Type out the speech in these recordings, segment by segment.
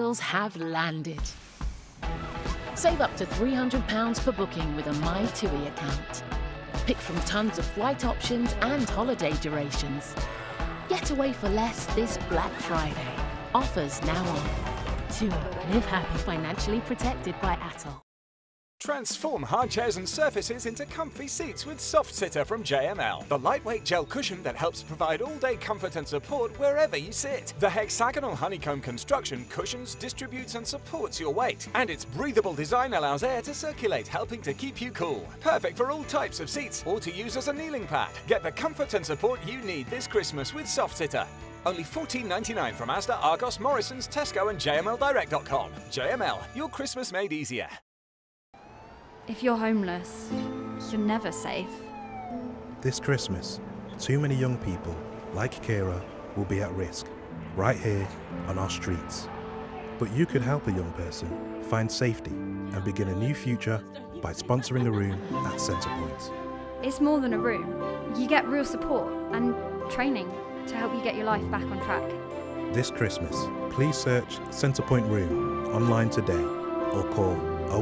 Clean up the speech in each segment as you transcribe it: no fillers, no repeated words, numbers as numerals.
deals have landed. Save up to £300 per booking with a MyTUI account. Pick from tons of flight options and holiday durations. Get away for less this Black Friday. Offers now on. TUI. Live happy. Financially protected by Atoll. Transform hard chairs and surfaces into comfy seats with Soft Sitter from JML. The lightweight gel cushion that helps provide all-day comfort and support wherever you sit. The hexagonal honeycomb construction cushions, distributes and supports your weight. And its breathable design allows air to circulate, helping to keep you cool. Perfect for all types of seats or to use as a kneeling pad. Get the comfort and support you need this Christmas with Soft Sitter. Only $14.99 from Asda, Argos, Morrisons, Tesco and JMLdirect.com. JML, your Christmas made easier. If you're homeless, you're never safe. This Christmas, too many young people, like Kira, will be at risk, right here on our streets. But you could help a young person find safety and begin a new future by sponsoring a room at Centrepoint. It's more than a room. You get real support and training to help you get your life back on track. This Christmas, please search Centrepoint Room online today or call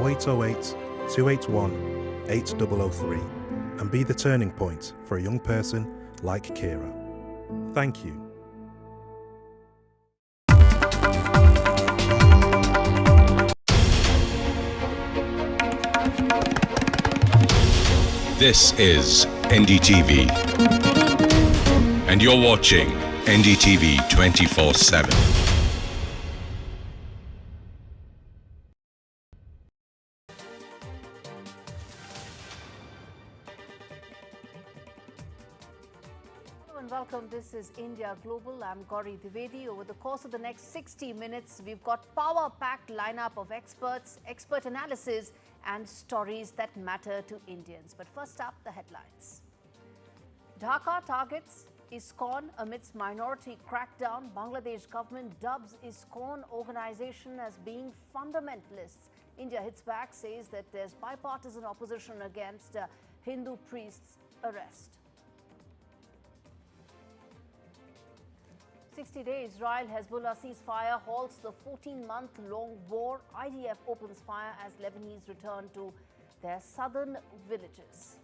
0808 281 8003 and be the turning point for a young person like Kira. Thank you. This is NDTV, and you're watching NDTV 24/7. Welcome. This is India Global. I'm Gaurie Dwivedi. Over the course of the next 60 minutes, we've got power-packed lineup of experts, expert analysis, and stories that matter to Indians. But first up, the headlines. Dhaka targets ISKCON amidst minority crackdown. Bangladesh government dubs ISKCON organization as being fundamentalists. India hits back, says that there's bipartisan opposition against Hindu priest's arrest. 60-day Israel-Hezbollah ceasefire halts the 14-month-long war. IDF opens fire as Lebanese return to their southern villages.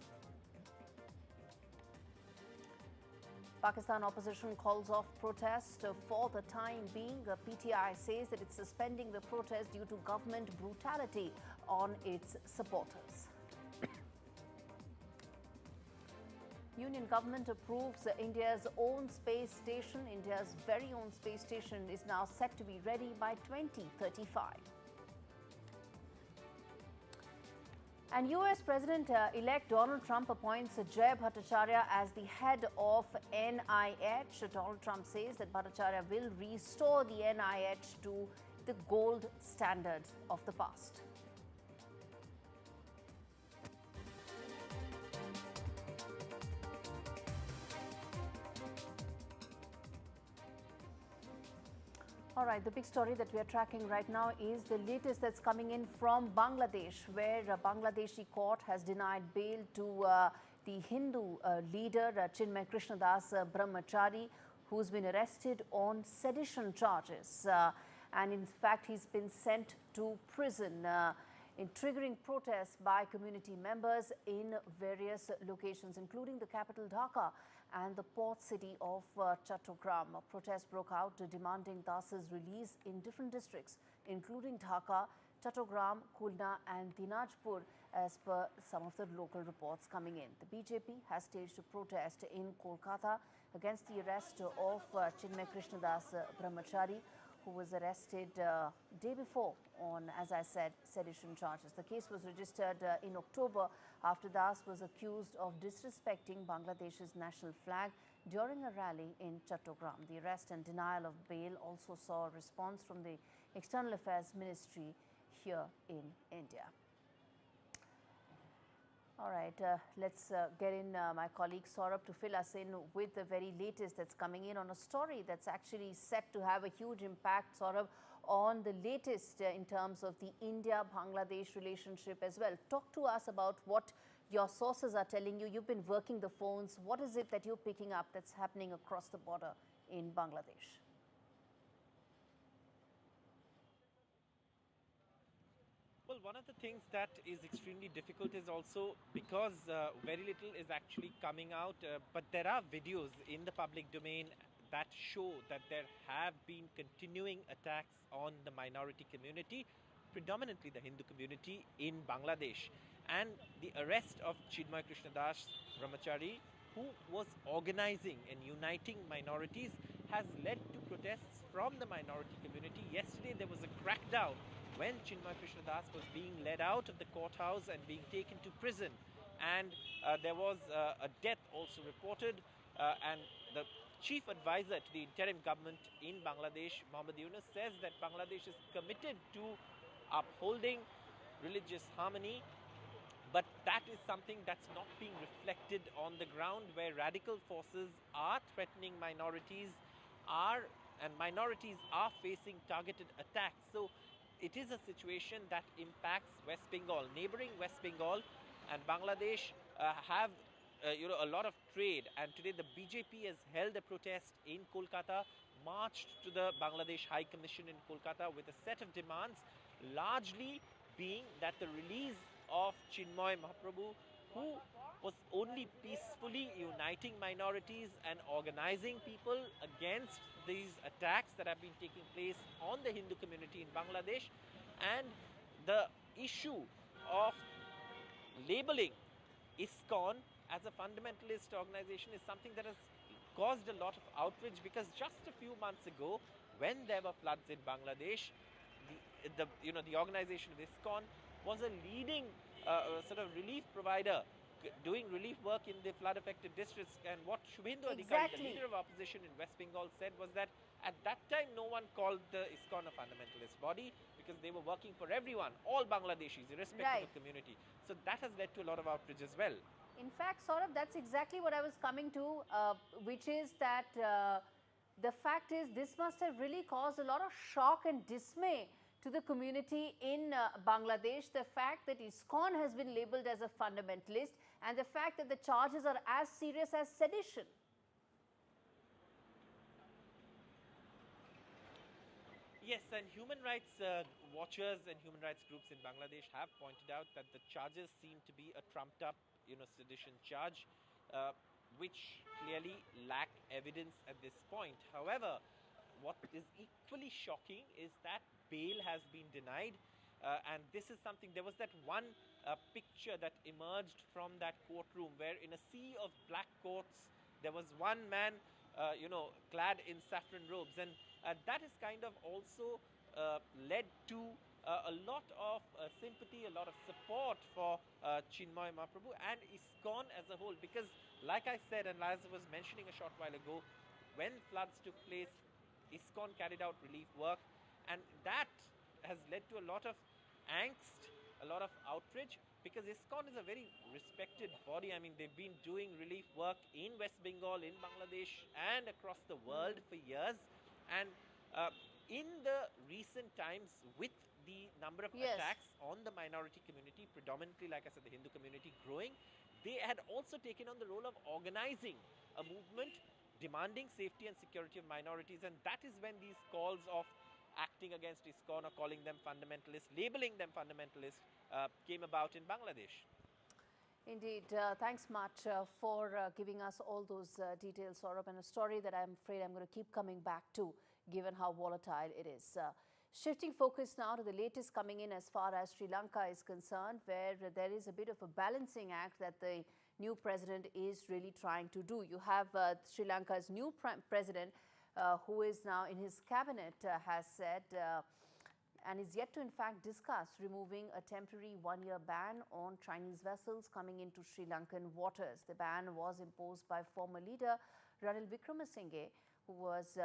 Pakistan opposition calls off protest for the time being. The PTI says that it's suspending the protest due to government brutality on its supporters. Union government approves India's own space station. India's very own space station is now set to be ready by 2035. And US President-elect Donald Trump appoints Jay Bhattacharya as the head of NIH. Donald Trump says that Bhattacharya will restore the NIH to the gold standard of the past. All right, the big story that we are tracking right now is the latest that's coming in from Bangladesh, where a Bangladeshi court has denied bail to the Hindu leader Chinmoy Krishna Brahmachari, who's been arrested on sedition charges. And in fact, he's been sent to prison in triggering protests by community members in various locations, including the capital Dhaka and the port city of Chattogram. A protest broke out demanding Das's release in different districts, including Dhaka, Chattogram, Khulna and Dinajpur, as per some of the local reports coming in. The BJP has staged a protest in Kolkata against the arrest of Chinmoy Krishna Brahmachari, who was arrested day before on, as I said, sedition charges. The case was registered in October after Das was accused of disrespecting Bangladesh's national flag during a rally in Chattogram. The arrest and denial of bail also saw a response from the External Affairs Ministry here in India. All right, let's get in my colleague Saurabh to fill us in with the very latest that's coming in on a story that's actually set to have a huge impact, Saurabh, on the latest in terms of the India-Bangladesh relationship as well. Talk to us about what your sources are telling you. You've been working the phones. What is it that you're picking up that's happening across the border in Bangladesh? one of the things that is extremely difficult is also because very little is actually coming out, but there are videos in the public domain that show that there have been continuing attacks on the minority community, predominantly the Hindu community in Bangladesh. And the arrest of Chinmoy Krishna Brahmachari, who was organizing and uniting minorities, has led to protests from the minority community. Yesterday there was a crackdown when Chinmoy Krishna was being led out of the courthouse and being taken to prison. And there was a death also reported, and the chief advisor to the interim government in Bangladesh, Mohammad Yunus, says that Bangladesh is committed to upholding religious harmony, but that is something that's not being reflected on the ground, where radical forces are threatening minorities, and minorities are facing targeted attacks. So it is a situation that impacts West Bengal. Neighboring West Bengal and Bangladesh have a lot of trade, and today the BJP has held a protest in Kolkata, marched to the Bangladesh High Commission in Kolkata with a set of demands, largely being that the release of Chinmoy Mahaprabhu, who was only peacefully uniting minorities and organizing people against these attacks that have been taking place on the Hindu community in Bangladesh, and the issue of labeling ISKCON as a fundamentalist organization is something that has caused a lot of outrage, because just a few months ago, when there were floods in Bangladesh, the organization of ISKCON was a leading sort of relief provider doing relief work in the flood-affected districts. And what Shubhendu Adhikari, the leader of opposition in West Bengal, said was that at that time no one called the ISKCON a fundamentalist body, because they were working for everyone, all Bangladeshis, irrespective of community. So that has led to a lot of outrage as well. In fact, Saurabh, that's exactly what I was coming to, which is that the fact is this must have really caused a lot of shock and dismay to the community in Bangladesh. The fact that ISKCON has been labelled as a fundamentalist, and the fact that the charges are as serious as sedition. Yes, and human rights watchers and human rights groups in Bangladesh have pointed out that the charges seem to be a trumped up, sedition charge, which clearly lack evidence at this point. However, what is equally shocking is that bail has been denied, and this is something. There was that one picture that emerged from that courtroom, where in a sea of black coats there was one man clad in saffron robes, and that has kind of also led to a lot of sympathy, a lot of support for Chinmoy Mahaprabhu and ISKCON as a whole, because like I said, and as I was mentioning a short while ago, when floods took place, ISKCON carried out relief work, and that has led to a lot of angst, a lot of outrage, because ISKCON is a very respected body. I mean, they've been doing relief work in West Bengal, in Bangladesh, and across the world for years. And in the recent times, with the number of attacks on the minority community, predominantly, like I said, the Hindu community growing, they had also taken on the role of organizing a movement demanding safety and security of minorities. And that is when these calls of acting against ISKCON or calling them fundamentalists, labeling them fundamentalists, came about in Bangladesh. Indeed. Thanks much for giving us all those details, Saurabh, and a story that I'm afraid I'm going to keep coming back to, given how volatile it is. Shifting focus now to the latest coming in as far as Sri Lanka is concerned, where there is a bit of a balancing act that the new president is really trying to do. You have Sri Lanka's new president, who is now in his cabinet, has said and is yet to in fact discuss removing a temporary one-year ban on Chinese vessels coming into Sri Lankan waters. The ban was imposed by former leader Ranil Wickremesinghe, who was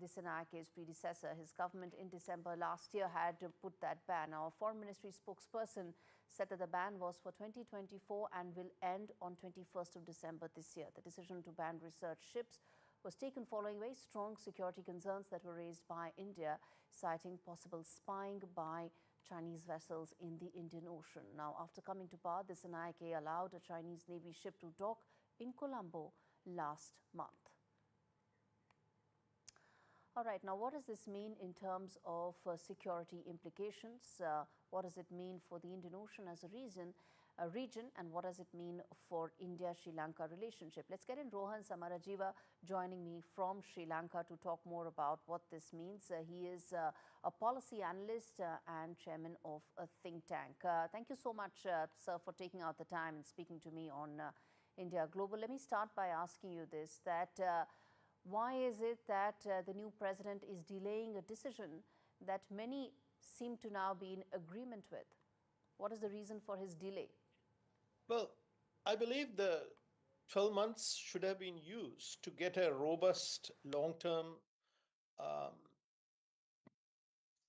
Dissanayike's predecessor. His government in December last year had put that ban. Our Foreign Ministry spokesperson said that the ban was for 2024 and will end on 21st of December this year. The decision to ban research ships was taken following very strong security concerns that were raised by India, citing possible spying by Chinese vessels in the Indian Ocean. Now, after coming to power, Dissanayake allowed a Chinese Navy ship to dock in Colombo last month. All right, now what does this mean in terms of security implications? What does it mean for the Indian Ocean as a region, and what does it mean for India-Sri Lanka relationship? Let's get in Rohan Samarajiva joining me from Sri Lanka to talk more about what this means. He is a policy analyst and chairman of a think tank. Thank you so much, sir, for taking out the time and speaking to me on India Global. Let me start by asking you this, that why is it that the new president is delaying a decision that many seem to now be in agreement with? What is the reason for his delay? Well, I believe the 12 months should have been used to get a robust long-term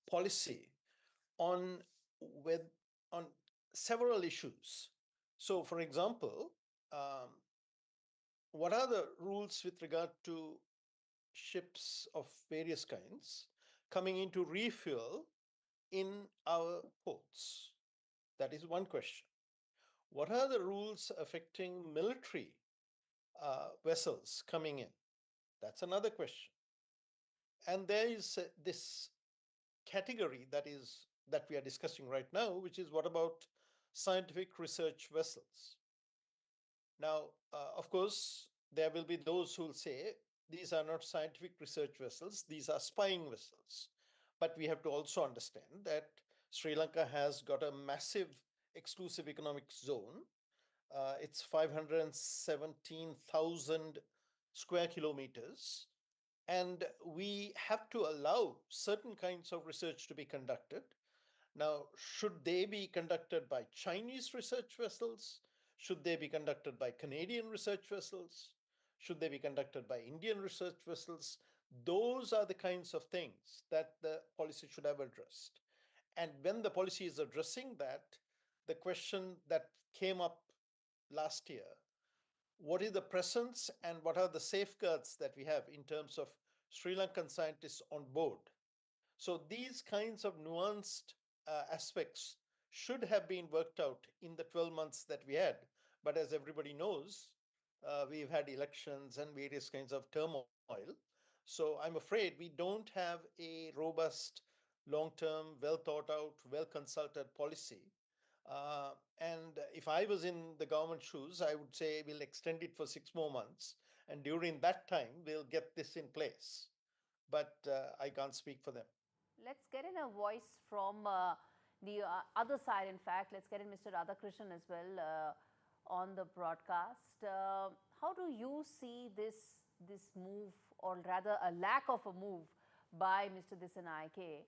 policy on several issues. So, for example, what are the rules with regard to ships of various kinds coming into refuel in our ports? That is one question. What are the rules affecting military vessels coming in? That's another question. And there is this category that we are discussing right now, which is what about scientific research vessels? Now, of course, there will be those who will say these are not scientific research vessels, these are spying vessels. But we have to also understand that Sri Lanka has got a massive exclusive economic zone. It's 517,000 square kilometers. And we have to allow certain kinds of research to be conducted. Now, should they be conducted by Chinese research vessels? Should they be conducted by Canadian research vessels? Should they be conducted by Indian research vessels? Those are the kinds of things that the policy should have addressed. And when the policy is addressing that, the question that came up last year, what is the presence and what are the safeguards that we have in terms of Sri Lankan scientists on board? So these kinds of nuanced aspects should have been worked out in the 12 months that we had. But as everybody knows, we've had elections and various kinds of turmoil. So I'm afraid we don't have a robust, long-term, well thought out, well consulted policy. And if I was in the government shoes, I would say we'll extend it for 6 more months. And during that time, we'll get this in place. But I can't speak for them. Let's get in a voice from the other side. In fact, let's get in Mr. Krishna as well on the broadcast. How do you see this move, or rather a lack of a move by Mr. Dissanayake,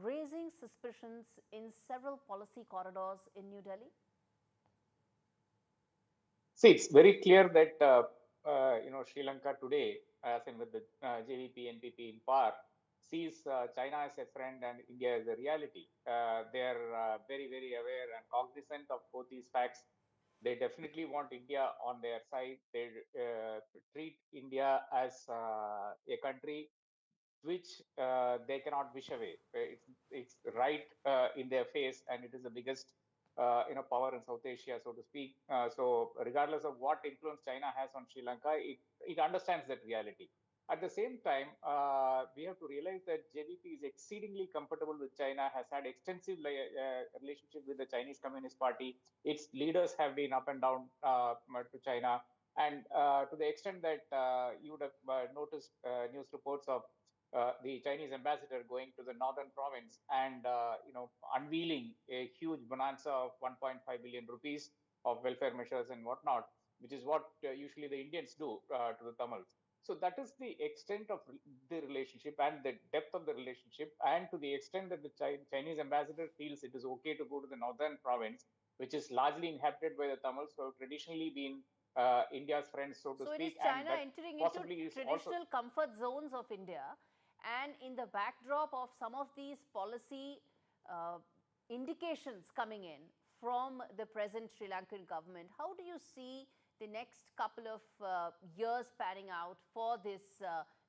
raising suspicions in several policy corridors in New Delhi? See, it's very clear that Sri Lanka today, as in with the JVP, NPP in power, sees China as a friend and India as a reality. They are very, very aware and cognizant of both these facts. They definitely want India on their side. They treat India as a country which they cannot wish away. It's right in their face, and it is the biggest power in South Asia, so to speak. So regardless of what influence China has on Sri Lanka, it understands that reality. At the same time, we have to realize that JVP is exceedingly comfortable with China, has had extensive relationship with the Chinese Communist Party. Its leaders have been up and down to China. And to the extent that you would have noticed news reports of the Chinese ambassador going to the northern province and unveiling a huge bonanza of 1.5 billion rupees of welfare measures and whatnot, which is what usually the Indians do to the Tamils. So that is the extent of the relationship and the depth of the relationship, and to the extent that the Chinese ambassador feels it is okay to go to the northern province, which is largely inhabited by the Tamils, who have traditionally been India's friends, so to So speak. it is China entering into traditional also comfort zones of India, and in the backdrop of some of these policy indications coming in from the present Sri Lankan government, how do you see the next couple of years panning out for this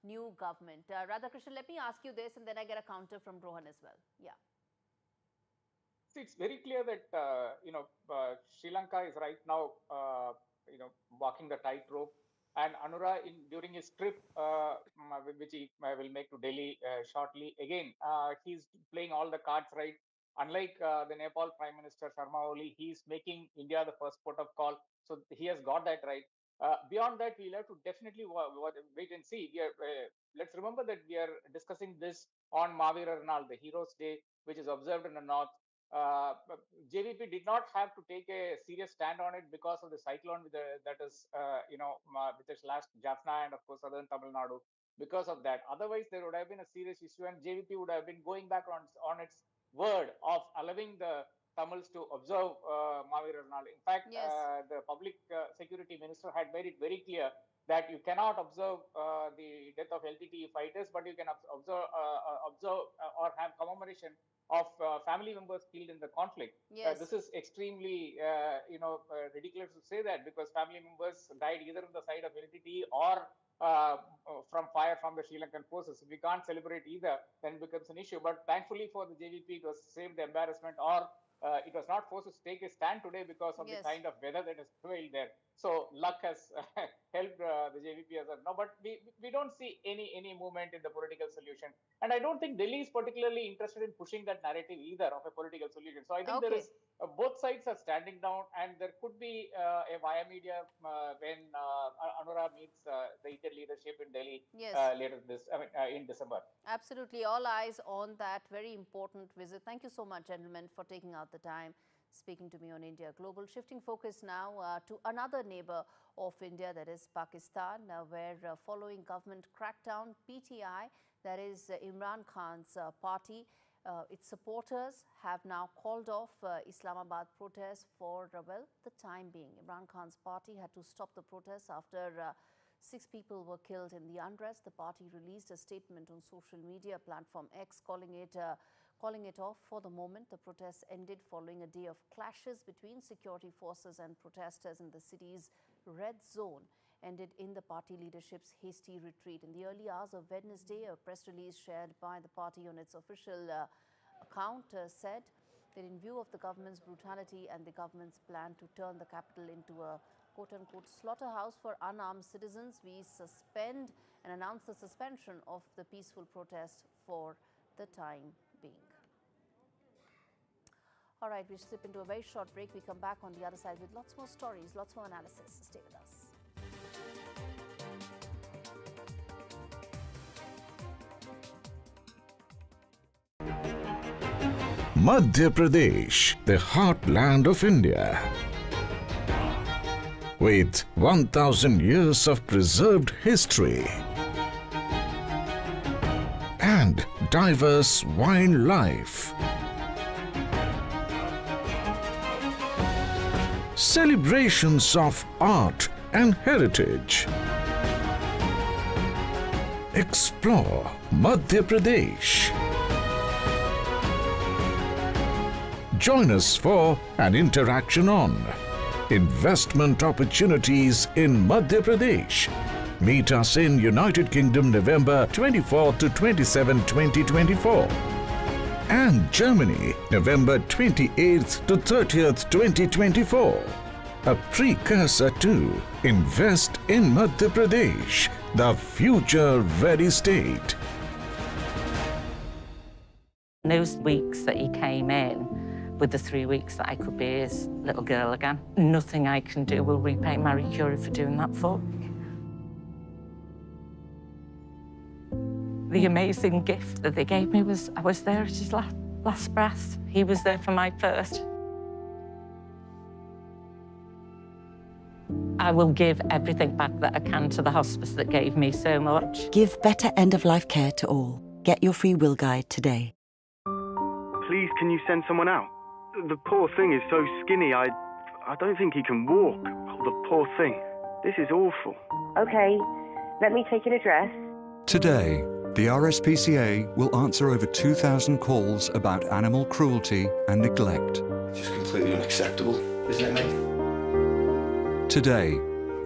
new government? Radhakrishnan, let me ask you this, and then I get a counter from Rohan as well. Yeah. It's very clear that Sri Lanka is right now walking the tightrope. And Anura, during his trip, which he will make to Delhi shortly, again, he's playing all the cards right. Unlike the Nepal Prime Minister Sharma Oli, he's making India the first port of call. So he has got that right. Beyond that, we'll have to definitely wait and see. Let's remember that we are discussing this on Mahavir Arnal, the Heroes' Day, which is observed in the north. JVP did not have to take a serious stand on it because of the cyclone which has lashed Jaffna and of course southern Tamil Nadu. Because of that, otherwise there would have been a serious issue, and JVP would have been going back on its word of allowing the Tamils to observe Mahavir Arnal. In fact, Yes. The public security minister had made it very clear that you cannot observe the death of LTTE fighters, but you can observe or have commemoration of family members killed in the conflict. Yes. This is extremely, ridiculous to say that, because family members died either on the side of LTTE or from fire from the Sri Lankan forces. If we can't celebrate either, then it becomes an issue. But thankfully for the JVP, it was saved the embarrassment, or it was not forced to take a stand today because of Yes. the kind of weather that has prevailed there. So luck has helped the JVP as of now. But we don't see any movement in the political solution. And I don't think Delhi is particularly interested in pushing that narrative either of a political solution. So I think there Okay. is both sides are standing down, and there could be a via media when Anura meets the Indian leadership in Delhi Yes. later in December. Absolutely. All eyes on that very important visit. Thank you so much, gentlemen, for taking out the time speaking to me on India Global. Shifting focus now to another neighbor of India, that is Pakistan, where following government crackdown, PTI, that is Imran Khan's party, its supporters have now called off Islamabad protests for, the time being. Imran Khan's party had to stop the protests after 6 people were killed in the unrest. The party released a statement on social media platform X calling it off for the moment. The protests ended following a day of clashes between security forces and protesters in the city's red zone, ended in the party leadership's hasty retreat. In the early hours of Wednesday, a press release shared by the party on its official account said that in view of the government's brutality and the government's plan to turn the capital into a quote-unquote slaughterhouse for unarmed citizens, we suspend and announce the suspension of the peaceful protest for the time being. All right, we slip into a very short break. We come back on the other side with lots more stories, lots more analysis. Stay with us. Madhya Pradesh, the heartland of India. With 1,000 years of preserved history and diverse wildlife. Celebrations of art and heritage. Explore Madhya Pradesh. Join us for an interaction on investment opportunities in Madhya Pradesh. Meet us in United Kingdom November 24 to 27, 2024. And Germany November 28th to 30th, 2024. A precursor to Invest in Madhya Pradesh, the future-ready state. Those weeks that he came in, with the 3 weeks that I could be his little girl again, nothing I can do will repay Marie Curie for doing that for me. The amazing gift that they gave me was I was there at his last breath. He was there for my first. I will give everything back that I can to the hospice that gave me so much. Give better end-of-life care to all. Get your free will guide today. Please, can you send someone out? The poor thing is so skinny, I don't think he can walk. Oh, the poor thing. This is awful. Okay, let me take an address. Today, the RSPCA will answer over 2,000 calls about animal cruelty and neglect. It's just completely unacceptable, isn't it, mate? Today,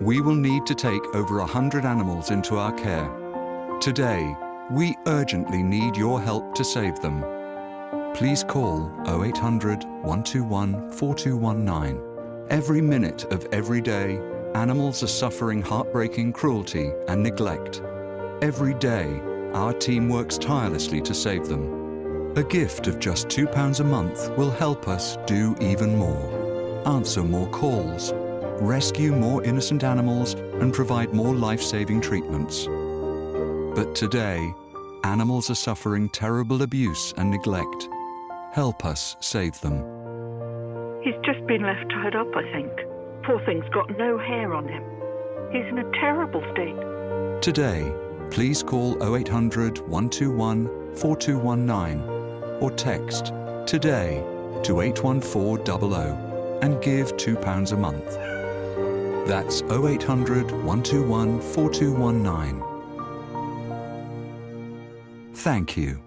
we will need to take over 100 animals into our care. Today, we urgently need your help to save them. Please call 0800 121 4219. Every minute of every day, Animals are suffering heartbreaking cruelty and neglect. Every day, our team works tirelessly to save them. A gift of just £2 a month will help us do even more. Answer more calls, rescue more innocent animals, and provide more life-saving treatments. But today, animals are suffering terrible abuse and neglect. Help us save them. He's just been left tied up, I think. Poor thing's got no hair on him. He's in a terrible state. Today, please call 0800 121 4219 or text TODAY to 81400 and give £2 a month. That's 0800 121 4219. Thank you.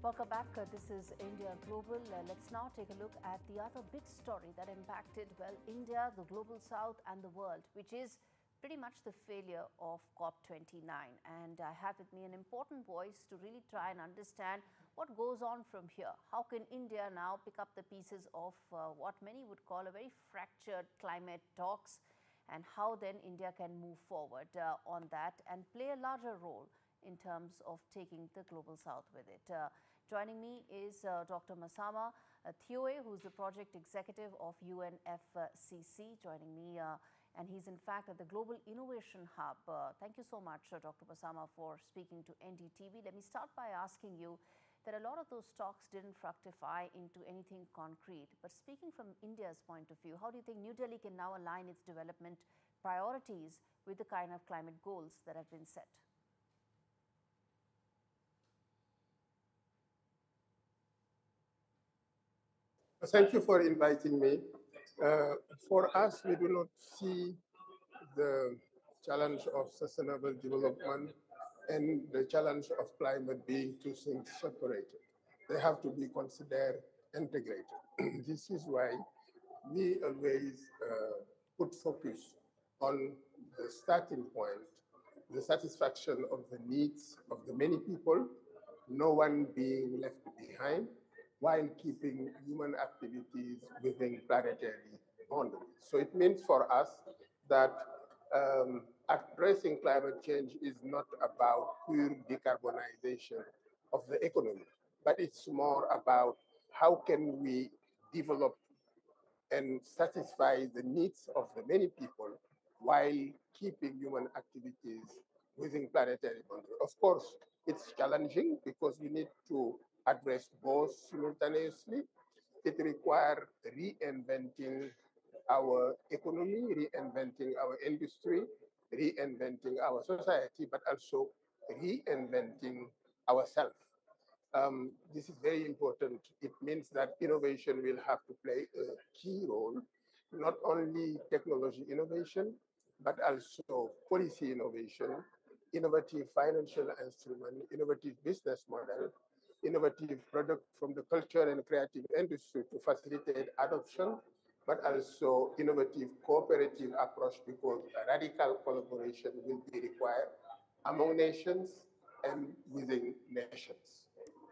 Welcome back. This is India Global. Let's now take a look at the other big story that impacted, well, India, the Global South and the world, which is pretty much the failure of COP29. And I have with me an important voice to really try and understand what goes on from here. How can India now pick up the pieces of what many would call a very fractured climate talks, and how then India can move forward on that and play a larger role in terms of taking the Global South with it. Joining me is Dr. Masama Thioe, who's the project executive of UNFCCC, joining me, and he's in fact at the Global Innovation Hub. Thank you so much, Dr. Masama, for speaking to NDTV. Let me start by asking you that a lot of those talks didn't fructify into anything concrete. But speaking from India's point of view, how do you think New Delhi can now align its development priorities with the kind of climate goals that have been set? Thank you for inviting me. For us, we do not see the challenge of sustainable development and the challenge of climate being two things separated. They have to be considered integrated. This is why we always put focus on the starting point, the satisfaction of the needs of the many people, no one being left behind, while keeping human activities within planetary boundaries. So it means for us that addressing climate change is not about pure decarbonization of the economy, but it's more about how can we develop and satisfy the needs of the many people while keeping human activities within planetary boundaries. Of course, it's challenging because we need to address both simultaneously. It requires reinventing our economy, reinventing our industry, reinventing our society, but also reinventing ourselves. This is very important. It means that innovation will have to play a key role, not only technology innovation, but also policy innovation, innovative financial instrument, innovative business model, innovative product from the culture and creative industry to facilitate adoption, but also innovative cooperative approach, because radical collaboration will be required among nations and within nations.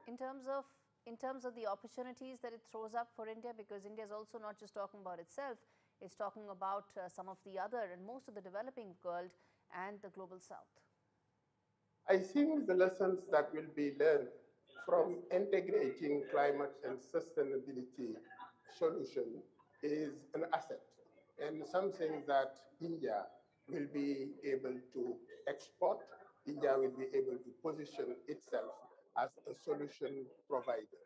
In terms of the opportunities that it throws up for India, because India is also not just talking about itself, it's talking about some of the other and most of the developing world and the Global South. I think the lessons that will be learned from integrating climate and sustainability solution is an asset and something that India will be able to export. India will be able to position itself as a solution provider.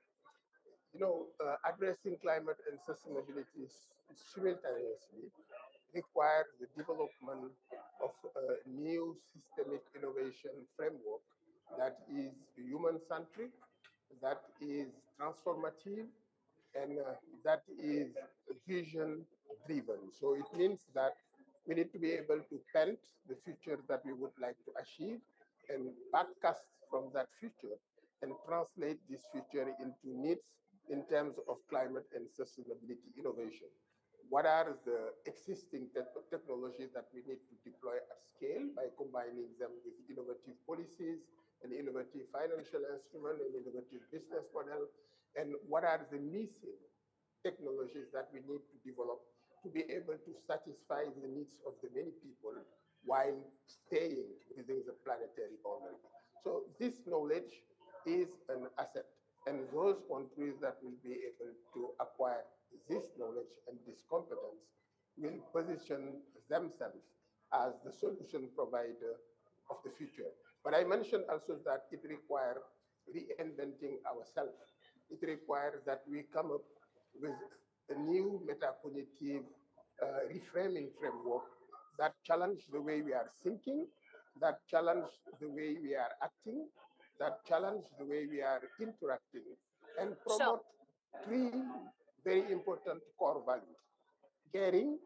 You know, addressing climate and sustainability simultaneously requires the development of a new systemic innovation framework that is human-centric, that is transformative, and that is vision-driven. So it means that we need to be able to paint the future that we would like to achieve and backcast from that future and translate this future into needs in terms of climate and sustainability innovation. What are the existing technologies that we need to deploy at scale by combining them with innovative policies, an innovative financial instrument, an innovative business model, and what are the missing technologies that we need to develop to be able to satisfy the needs of the many people while staying within the planetary boundary. So this knowledge is an asset, and those countries that will be able to acquire this knowledge and this competence will position themselves as the solution provider of the future. But I mentioned also that it requires reinventing ourselves. It requires that we come up with a new metacognitive reframing framework that challenge the way we are thinking, that challenge the way we are acting, that challenge the way we are interacting, and promote three very important core values: caring,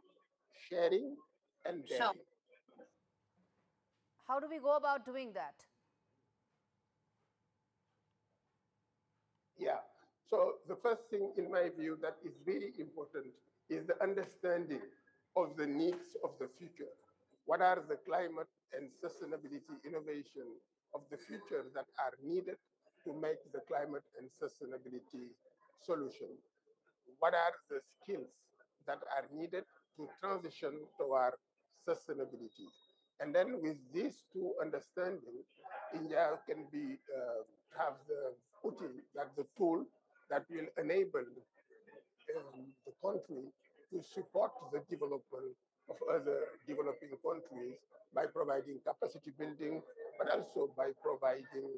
sharing, and daring. How do we go about doing that? Yeah. So the first thing, in my view, that is very important is the understanding of the needs of the future. What are the climate and sustainability innovation of the future that are needed to make the climate and sustainability solution? What are the skills that are needed to transition toward sustainability? And then with these two understanding, India can be have the footing, that the tool that will enable the country to support the development of other developing countries by providing capacity building, but also by providing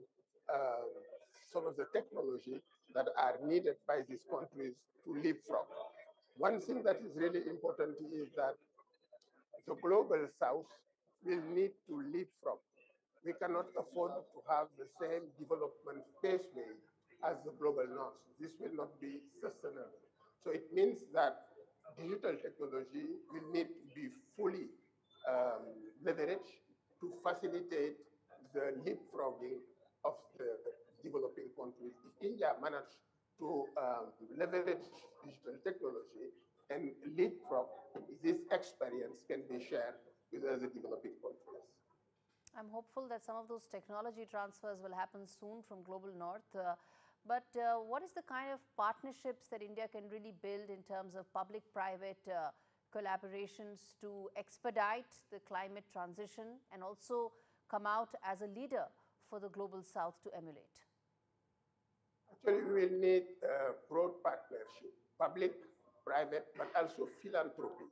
some of the technology that are needed by these countries to leapfrog. One thing that is really important is that the global south will need to leapfrog. We cannot afford to have the same development paceway as the global north. This will not be sustainable. So it means that digital technology will need to be fully leveraged to facilitate the leapfrogging of the developing countries. If India managed to leverage digital technology and leapfrog, this experience can be shared with other developing countries. I'm hopeful that some of those technology transfers will happen soon from Global North. But what is the kind of partnerships that India can really build in terms of public-private collaborations to expedite the climate transition and also come out as a leader for the Global South to emulate? Actually, we will need broad partnership, public, private, but also philanthropy.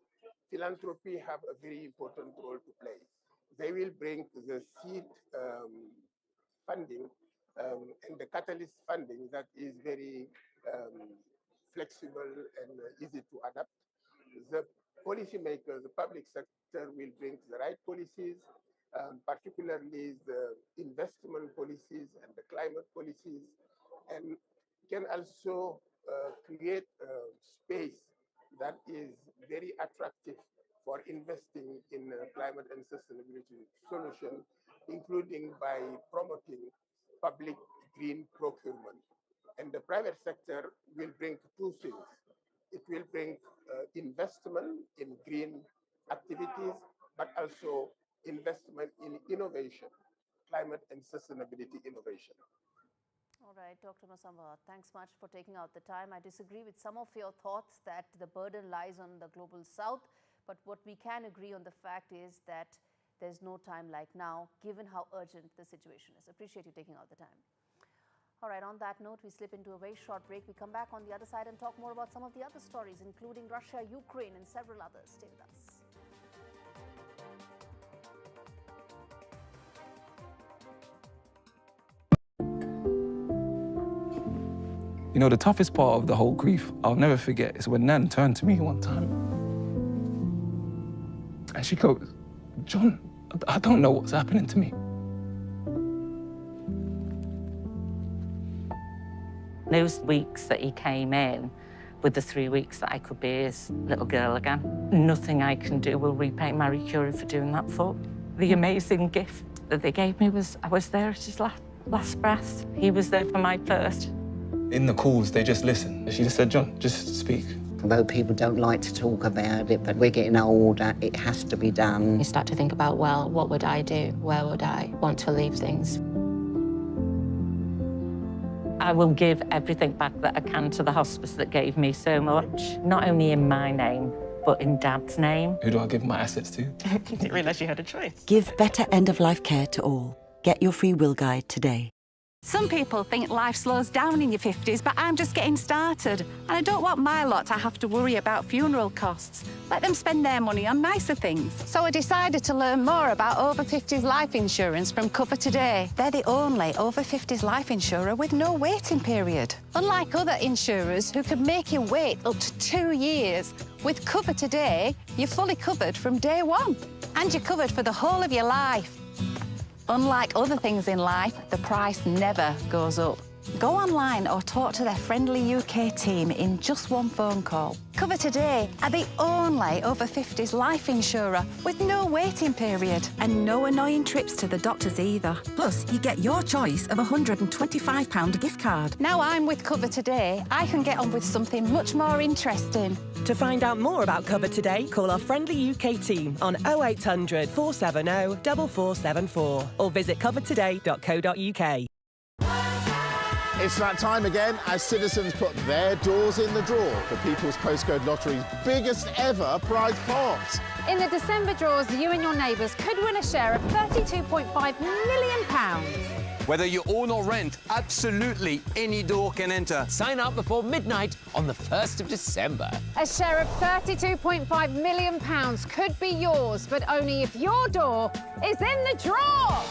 Philanthropy have a very important role to play. They will bring the seed funding and the catalyst funding that is very flexible and easy to adapt. The policymakers, the public sector will bring the right policies, particularly the investment policies and the climate policies, and can also create a space that is very attractive for investing in climate and sustainability solutions, including by promoting public green procurement. And the private sector will bring two things. It will bring investment in green activities, but also investment in innovation, climate and sustainability innovation. All right, Dr. Masamba, thanks much for taking out the time. I disagree with some of your thoughts that the burden lies on the Global South, but what we can agree on the fact is that there's no time like now, given how urgent the situation is. Appreciate you taking out the time. All right, on that note, we slip into a very short break. We come back on the other side and talk more about some of the other stories, including Russia, Ukraine, and several others. Stay with us. You know, the toughest part of the whole grief, I'll never forget, is when Nan turned to me one time. And she goes, "John, I don't know what's happening to me." Those weeks that he came in, with the 3 weeks that I could be his little girl again, nothing I can do will repay Marie Curie for doing that for. The amazing gift that they gave me was I was there at his last breath. He was there for my first. In the calls, they just listen. She just said, "John, just speak." Although people don't like to talk about it, but we're getting older, it has to be done. You start to think about, well, what would I do? Where would I want to leave things? I will give everything back that I can to the hospice that gave me so much, not only in my name, but in Dad's name. Who do I give my assets to? Didn't realise you had a choice. Give better end-of-life care to all. Get your free will guide today. Some people think life slows down in your 50s, but I'm just getting started. And I don't want my lot to have to worry about funeral costs. Let them spend their money on nicer things. So I decided to learn more about over 50s life insurance from Cover Today. They're the only over 50s life insurer with no waiting period. Unlike other insurers who could make you wait up to 2 years, with Cover Today, you're fully covered from day one. And you're covered for the whole of your life. Unlike other things in life, the price never goes up. Go online or talk to their friendly UK team in just one phone call. Cover Today are the only over 50s life insurer with no waiting period. And no annoying trips to the doctors either. Plus, you get your choice of a £125 gift card. Now I'm with Cover Today, I can get on with something much more interesting. To find out more about Cover Today, call our friendly UK team on 0800 470 4474 or visit covertoday.co.uk. It's that time again as citizens put their doors in the draw for People's Postcode Lottery's biggest ever prize pot. In the December draws, you and your neighbours could win a share of £32.5 million. Whether you own or rent, absolutely any door can enter. Sign up before midnight on the 1st of December. A share of £32.5 million could be yours, but only if your door is in the draw.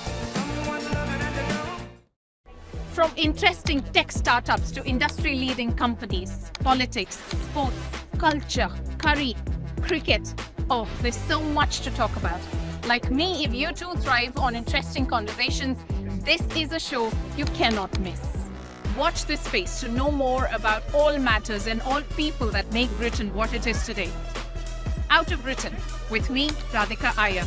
From interesting tech startups to industry-leading companies, politics, sports, culture, curry, cricket. Oh, there's so much to talk about. Like me, if you too thrive on interesting conversations, this is a show you cannot miss. Watch this space to know more about all matters and all people that make Britain what it is today. Out of Britain, with me, Radhika Iyer.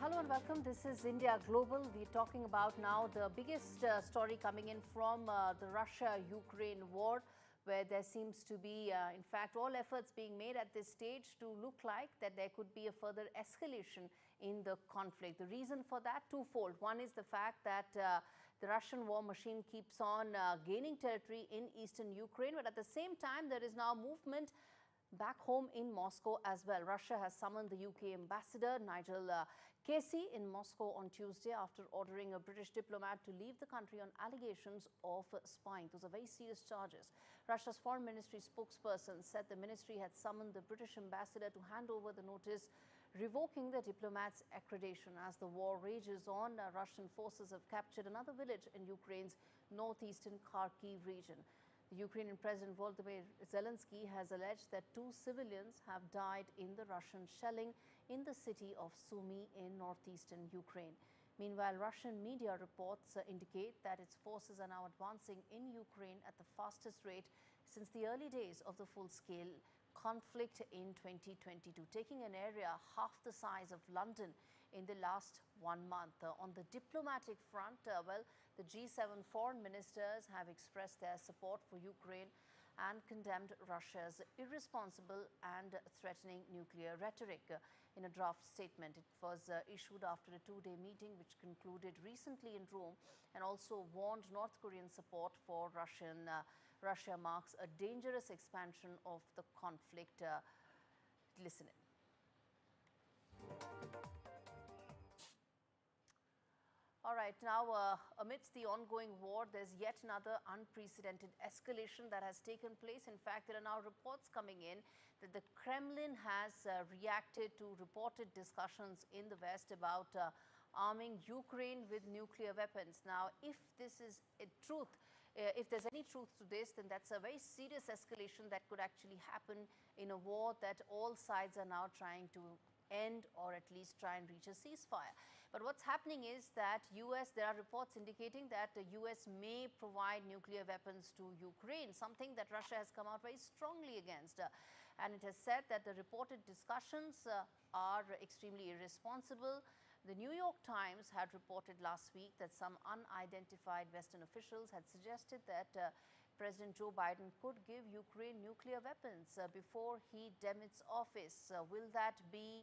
Hello and welcome. This is India Global. We're talking about now the biggest story coming in from the Russia-Ukraine war, where there seems to be, in fact, all efforts being made at this stage to look like that there could be a further escalation in the conflict. The reason for that, twofold. One is the fact that the Russian war machine keeps on gaining territory in eastern Ukraine, but at the same time, there is now movement back home in Moscow as well. Russia has summoned the UK ambassador, Nigel Casey, in Moscow on Tuesday after ordering a British diplomat to leave the country on allegations of spying. Those are very serious charges. Russia's foreign ministry spokesperson said the ministry had summoned the British ambassador to hand over the notice revoking the diplomat's accreditation. As the war rages on, Russian forces have captured another village in Ukraine's northeastern Kharkiv region. The Ukrainian President Volodymyr Zelensky has alleged that 2 civilians have died in the Russian shelling in the city of Sumy in northeastern Ukraine. Meanwhile, Russian media reports indicate that its forces are now advancing in Ukraine at the fastest rate since the early days of the full-scale conflict in 2022, taking an area half the size of London in the last 1 month. On the diplomatic front, the G7 foreign ministers have expressed their support for Ukraine and condemned Russia's irresponsible and threatening nuclear rhetoric. In a draft statement, it was issued after a 2-day meeting which concluded recently in Rome, and also warned North Korean support for Russia marks a dangerous expansion of the conflict. Listen in. All right, now amidst the ongoing war, there's yet another unprecedented escalation that has taken place. In fact, there are now reports coming in that the Kremlin has reacted to reported discussions in the West about arming Ukraine with nuclear weapons. Now, if this is a truth, if there's any truth to this, then that's a very serious escalation that could actually happen in a war that all sides are now trying to end, or at least try and reach a ceasefire. But what's happening is that there are reports indicating that the US may provide nuclear weapons to Ukraine, something that Russia has come out very strongly against. And it has said that the reported discussions are extremely irresponsible. The New York Times had reported last week that some unidentified Western officials had suggested that President Joe Biden could give Ukraine nuclear weapons before he demits office. Will that be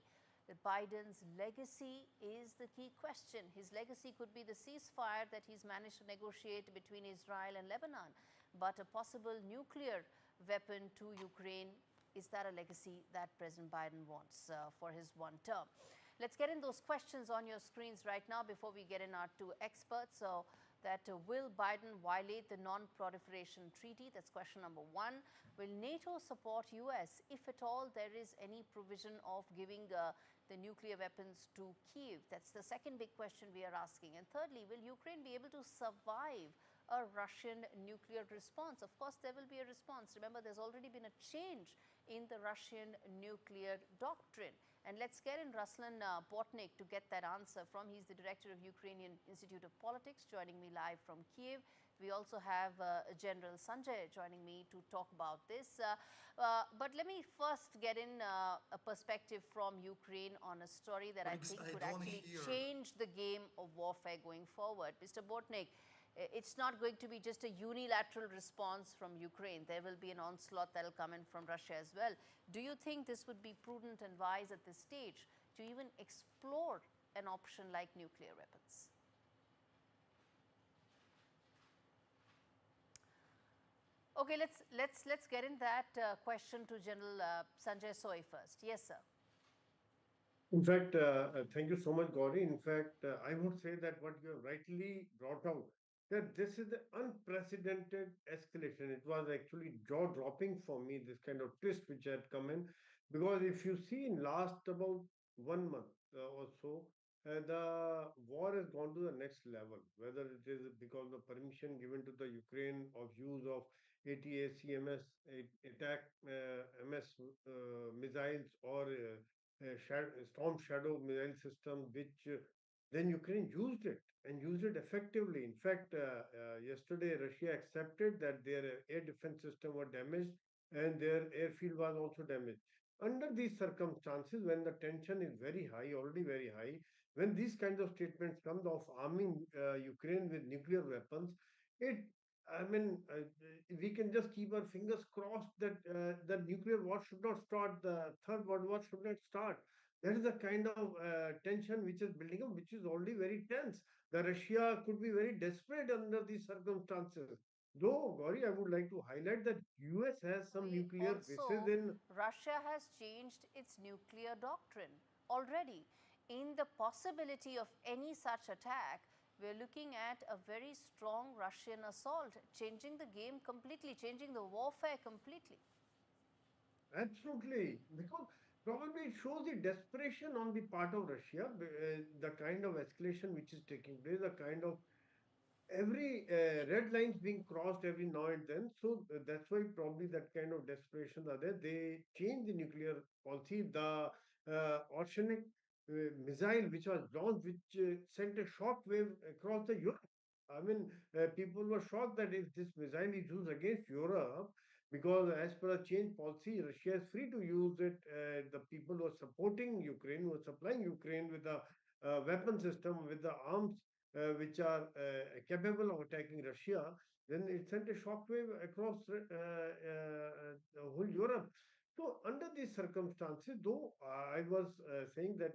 Biden's legacy is the key question. His legacy could be the ceasefire that he's managed to negotiate between Israel and Lebanon. But a possible nuclear weapon to Ukraine, is that a legacy that President Biden wants for his one term? Let's get in those questions on your screens right now before we get in our two experts. So that will Biden violate the non-proliferation treaty? That's question number one. Will NATO support US if at all there is any provision of giving the nuclear weapons to Kyiv? That's the second big question we are asking. And thirdly, will Ukraine be able to survive a Russian nuclear response? Of course, there will be a response. Remember, there's already been a change in the Russian nuclear doctrine. And let's get in Ruslan Botnik to get that answer from. He's the director of Ukrainian Institute of Politics, joining me live from Kyiv. We also have General Sanjay joining me to talk about this. But let me first get in a perspective from Ukraine on a story that I think could actually change the game of warfare going forward. Mr. Botnik, it's not going to be just a unilateral response from Ukraine. There will be an onslaught that will come in from Russia as well. Do you think this would be prudent and wise at this stage to even explore an option like nuclear weapons? Okay, let's get in that question to General Sanjay Soy first. Yes, sir. In fact, thank you so much, Gaurie. In fact, I would say that what you have rightly brought out, that this is the unprecedented escalation. It was actually jaw-dropping for me, this kind of twist which had come in. Because if you see in last about 1 month or so, the war has gone to the next level, whether it is because of the permission given to the Ukraine of use of ATACMS, attack MS missiles or Storm Shadow missile system, which then Ukraine used it and used it effectively. In fact, yesterday Russia accepted that their air defense system was damaged and their airfield was also damaged. Under these circumstances, when the tension is very high, already very high, when these kinds of statements come of arming Ukraine with nuclear weapons, we can just keep our fingers crossed that the nuclear war should not start, the Third World War should not start. That is the kind of tension which is building up, which is already very tense. The Russia could be very desperate under these circumstances. Though, Gaurie, I would like to highlight that US has some nuclear bases in... Russia has changed its nuclear doctrine already. In the possibility of any such attack, we're looking at a very strong Russian assault, changing the game completely, changing the warfare completely. Absolutely, because probably it shows the desperation on the part of Russia, the kind of escalation which is taking place, the kind of every red lines being crossed every now and then. So that's why probably that kind of desperation are there. They changed the nuclear policy. The oceanic missile which was launched, which sent a shock wave across the Europe. I mean, people were shocked that if this missile is used against Europe, because as per the change policy, Russia is free to use it. The people who are supporting Ukraine, who are supplying Ukraine with the weapon system, with the arms which are capable of attacking Russia, then it sent a shockwave across the whole Europe. So under these circumstances, though I was saying that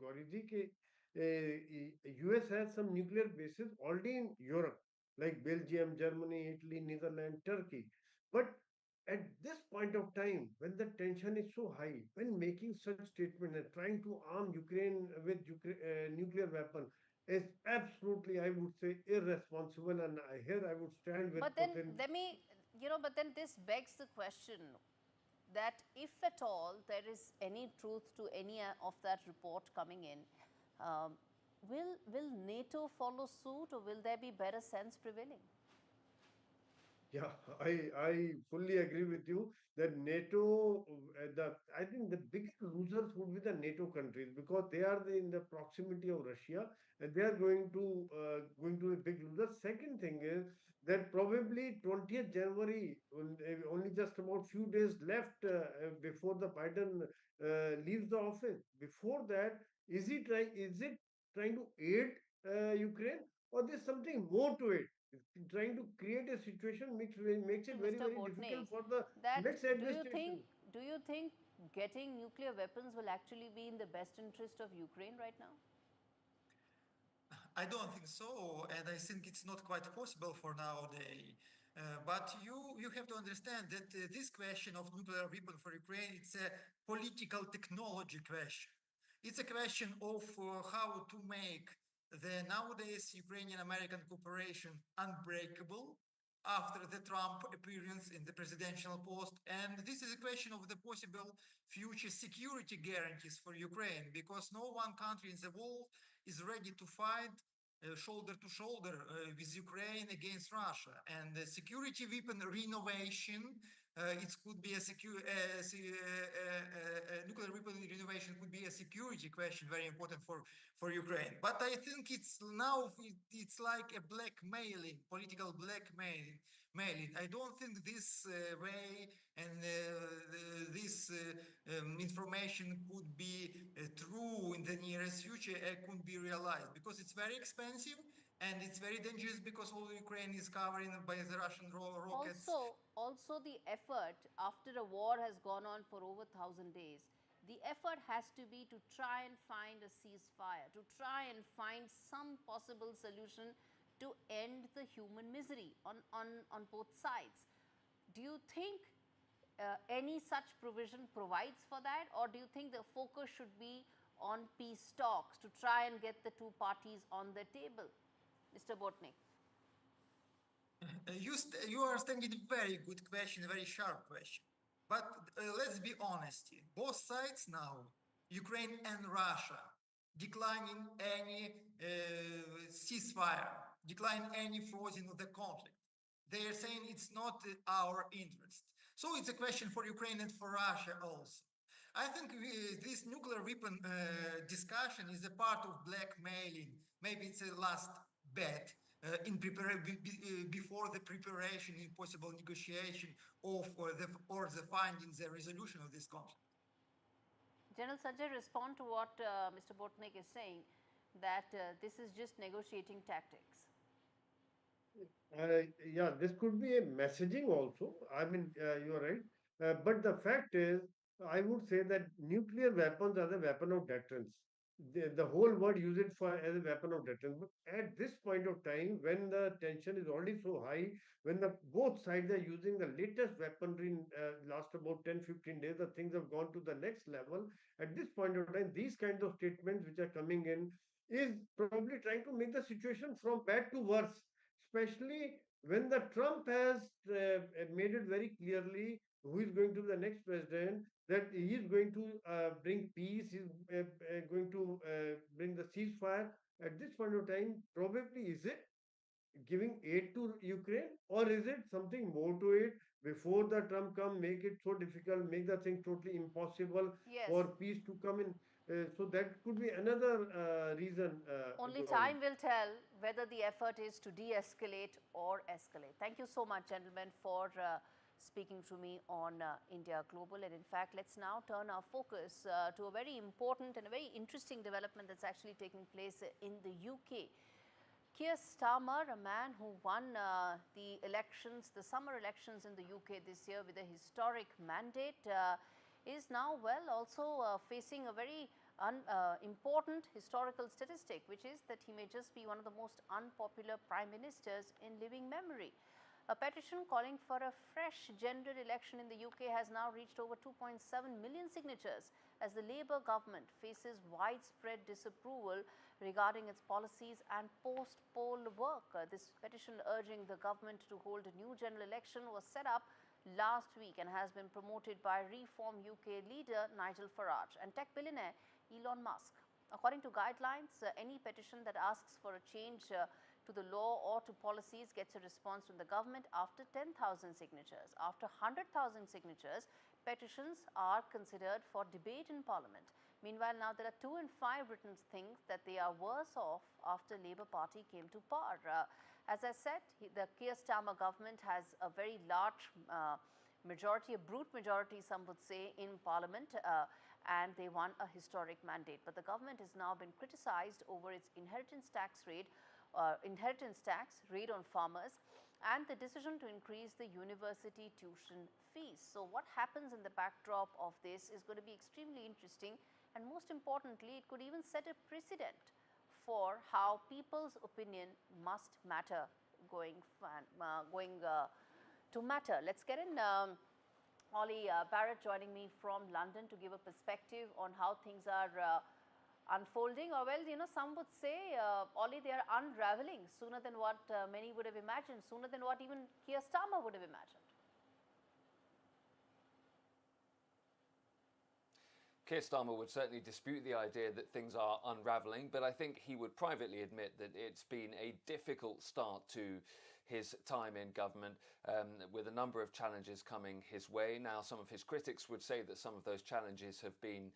Gauriji, US has some nuclear bases already in Europe, like Belgium, Germany, Italy, Netherlands, Turkey. But at this point of time, when the tension is so high, when making such statement and trying to arm Ukraine with nuclear weapon is absolutely, I would say, irresponsible. And here I would stand with. But then but then this begs the question that if at all there is any truth to any of that report coming in, will NATO follow suit, or will there be better sense prevailing? Yeah, I fully agree with you that NATO, I think the biggest losers would be the NATO countries, because they are in the proximity of Russia and they are going to be big losers. Second thing is that probably 20th January, only just about few days left before the Biden leaves the office. Before that, is it trying to aid Ukraine? or there's something more to it. Trying to create a situation makes it To very, Mr. very difficult Botnick, for the that next administration. do you think getting nuclear weapons will actually be in the best interest of Ukraine right now? I don't think so, and I think it's not quite possible for nowadays. But you have to understand that this question of nuclear weapon for Ukraine, it's a political technology question. It's a question of how to make the nowadays Ukrainian-American cooperation unbreakable after the Trump appearance in the presidential post. And this is a question of the possible future security guarantees for Ukraine, because no one country in the world is ready to fight shoulder to shoulder with Ukraine against Russia. And the security weapon renovation, it could be a nuclear weapon renovation could be a security question, very important for Ukraine. But I think it's now, it's like a blackmailing, political blackmailing. I don't think this way and this information could be true in the nearest future, could be realized, because it's very expensive and it's very dangerous, because all Ukraine is covered by the Russian rockets. Also the effort after a war has gone on for over 1,000 days, the effort has to be to try and find a ceasefire, to try and find some possible solution to end the human misery on both sides. Do you think any such provision provides for that, or do you think the focus should be on peace talks to try and get the two parties on the table? Mr. Botnick. You are asking a very good question, a very sharp question. But let's be honest, both sides now, Ukraine and Russia, declining any ceasefire, decline any freezing of the conflict. They are saying it's not our interest. So it's a question for Ukraine and for Russia also. I think this nuclear weapon discussion is a part of blackmailing. Maybe it's a last bet before the preparation in possible negotiation of or the finding the resolution of this conflict. General Sanjay, respond to what Mr. Botnick is saying, that this is just negotiating tactics. Yeah, this could be a messaging also. I mean, you're right. But the fact is, I would say that nuclear weapons are the weapon of deterrence. The whole world use it for as a weapon of deterrence. But at this point of time, when the tension is already so high, when both sides are using the latest weaponry in last about 10-15 days, the things have gone to the next level. At this point of time, these kinds of statements which are coming in is probably trying to make the situation from bad to worse, especially when the Trump has made it very clearly who is going to be the next president, that he is going to bring peace, he is going to bring the ceasefire. At this point of time, probably is it giving aid to Ukraine, or is it something more to it? Before the Trump come, make it so difficult, make the thing totally impossible for peace to come in. So that could be another reason. Only time will tell whether the effort is to de-escalate or escalate. Thank you so much, gentlemen, for speaking to me on India Global. And in fact, let's now turn our focus to a very important and a very interesting development that's actually taking place in the UK. Keir Starmer, a man who won the elections, the summer elections in the UK this year with a historic mandate, is now, well, also facing a very important historical statistic, which is that he may just be one of the most unpopular prime ministers in living memory. A petition calling for a fresh general election in the UK has now reached over 2.7 million signatures as the Labour government faces widespread disapproval regarding its policies and post-poll work. This petition urging the government to hold a new general election was set up last week and has been promoted by Reform UK leader Nigel Farage and tech billionaire Elon Musk. According to guidelines, any petition that asks for a change to the law or to policies gets a response from the government after 10,000 signatures. After 100,000 signatures, petitions are considered for debate in Parliament. Meanwhile, now there are 2 in 5 Britons think that they are worse off after Labour Party came to power. As I said, the Keir Starmer government has a very large majority, a brute majority, some would say, in Parliament, and they won a historic mandate. But the government has now been criticised over its inheritance tax rate inheritance tax, raid on farmers, and the decision to increase the university tuition fees. So what happens in the backdrop of this is going to be extremely interesting, and most importantly, it could even set a precedent for how people's opinion must matter going to matter. Let's get in Ollie Barrett joining me from London to give a perspective on how things are unfolding, or well, some would say, Ollie, they are unraveling sooner than what many would have imagined, sooner than what even Keir Starmer would have imagined. Keir Starmer would certainly dispute the idea that things are unravelling, but I think he would privately admit that it's been a difficult start to his time in government, with a number of challenges coming his way. Now, some of his critics would say that some of those challenges have been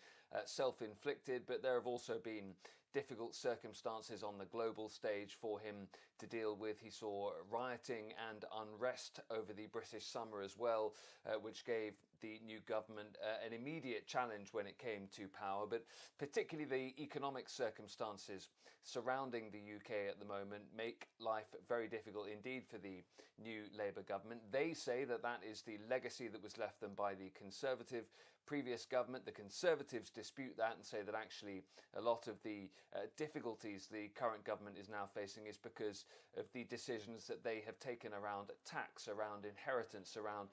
self-inflicted, but there have also been difficult circumstances on the global stage for him to deal with. He saw rioting and unrest over the British summer as well, which gave the new government an immediate challenge when it came to power, but particularly the economic circumstances surrounding the UK at the moment make life very difficult indeed for the new Labour government. They say that that is the legacy that was left them by the Conservative previous government. The Conservatives dispute that and say that actually a lot of the difficulties the current government is now facing is because of the decisions that they have taken around tax, around inheritance, around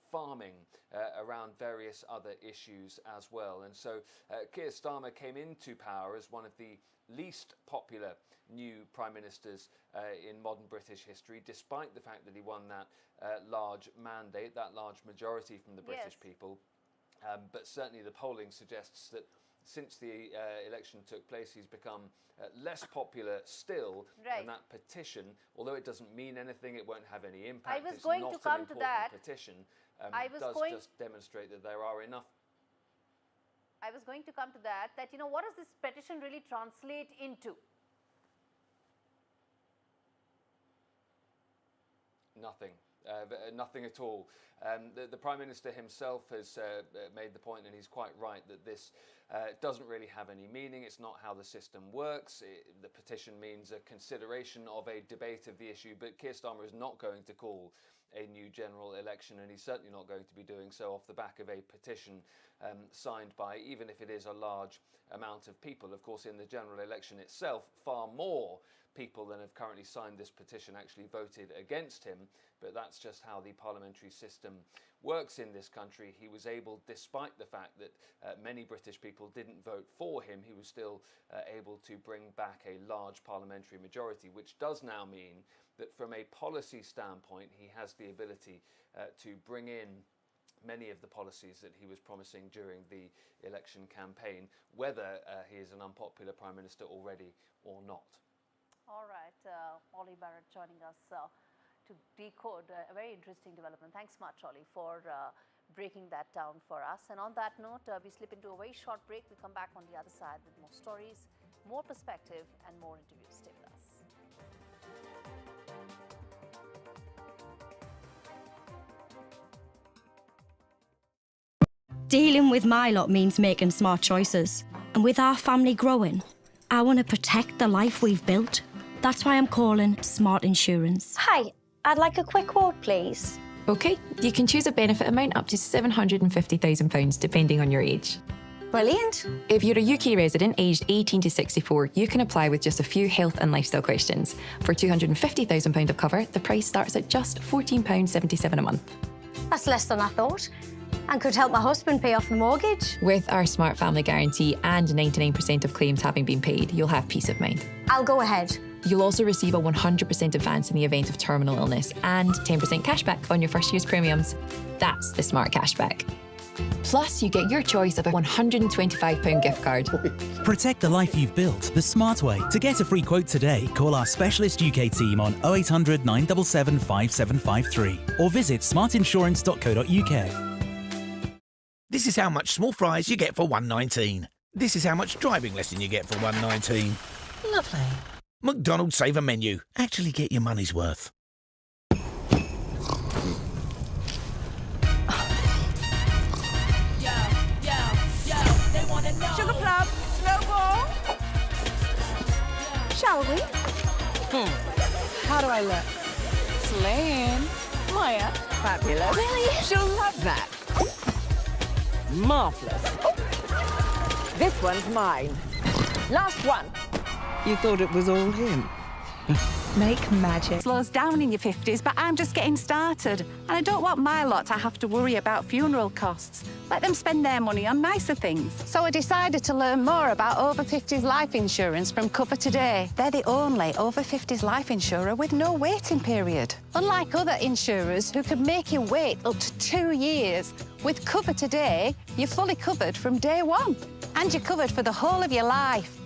farming, around various other issues as well. And so Keir Starmer came into power as one of the least popular new prime ministers in modern British history, despite the fact that he won that large mandate, that large majority from the British people. But certainly the polling suggests that since the election took place, he's become less popular still. And that petition, although it doesn't mean anything, it won't have any impact. I was going to come to that. Petition does just demonstrate that there are enough. I was going to come to that, what does this petition really translate into? Nothing. Nothing at all. The Prime Minister himself has made the point, and he's quite right, that this doesn't really have any meaning. It's not how the system works. The petition means a consideration of a debate of the issue, but Keir Starmer is not going to call a new general election, and he's certainly not going to be doing so off the back of a petition signed by, even if it is a large amount of people. Of course, in the general election itself, far more people than have currently signed this petition actually voted against him, but that's just how the parliamentary system works in this country. He was able, despite the fact that many British people didn't vote for him, he was still able to bring back a large parliamentary majority, which does now mean that from a policy standpoint, he has the ability to bring in many of the policies that he was promising during the election campaign, whether he is an unpopular Prime Minister already or not. All right, Ollie Barrett joining us to decode a very interesting development. Thanks much, Ollie, for breaking that down for us. And on that note, we slip into a very short break. We come back on the other side with more stories, more perspective, and more interviews. Stay with us. Dealing with my lot means making smart choices. And with our family growing, I want to protect the life we've built. That's why I'm calling Smart Insurance. Hi, I'd like a quick quote, please. OK, you can choose a benefit amount up to £750,000 depending on your age. Brilliant. If you're a UK resident aged 18 to 64, you can apply with just a few health and lifestyle questions. For £250,000 of cover, the price starts at just £14.77 a month. That's less than I thought, and could help my husband pay off the mortgage. With our Smart Family Guarantee and 99% of claims having been paid, you'll have peace of mind. I'll go ahead. You'll also receive a 100% advance in the event of terminal illness and 10% cashback on your first year's premiums. That's the Smart Cashback. Plus, you get your choice of a £125 gift card. Protect the life you've built the smart way. To get a free quote today, call our specialist UK team on 0800 977 5753 or visit smartinsurance.co.uk. This is how much small fries you get for $1.19. This is how much driving lesson you get for $1.19. Lovely. McDonald's Saver Menu. Actually get your money's worth. Sugar plum, snowball. Shall we? How do I look? Slaying. Maya. Fabulous. Really? She'll love that. Marvellous. This one's mine. Last one. You thought it was all him? Make magic. Slows down in your 50s, but I'm just getting started. And I don't want my lot to have to worry about funeral costs. Let them spend their money on nicer things. So I decided to learn more about over 50s life insurance from Cover Today. They're the only over 50s life insurer with no waiting period. Unlike other insurers who could make you wait up to 2 years, with Cover Today, you're fully covered from day one. And you're covered for the whole of your life.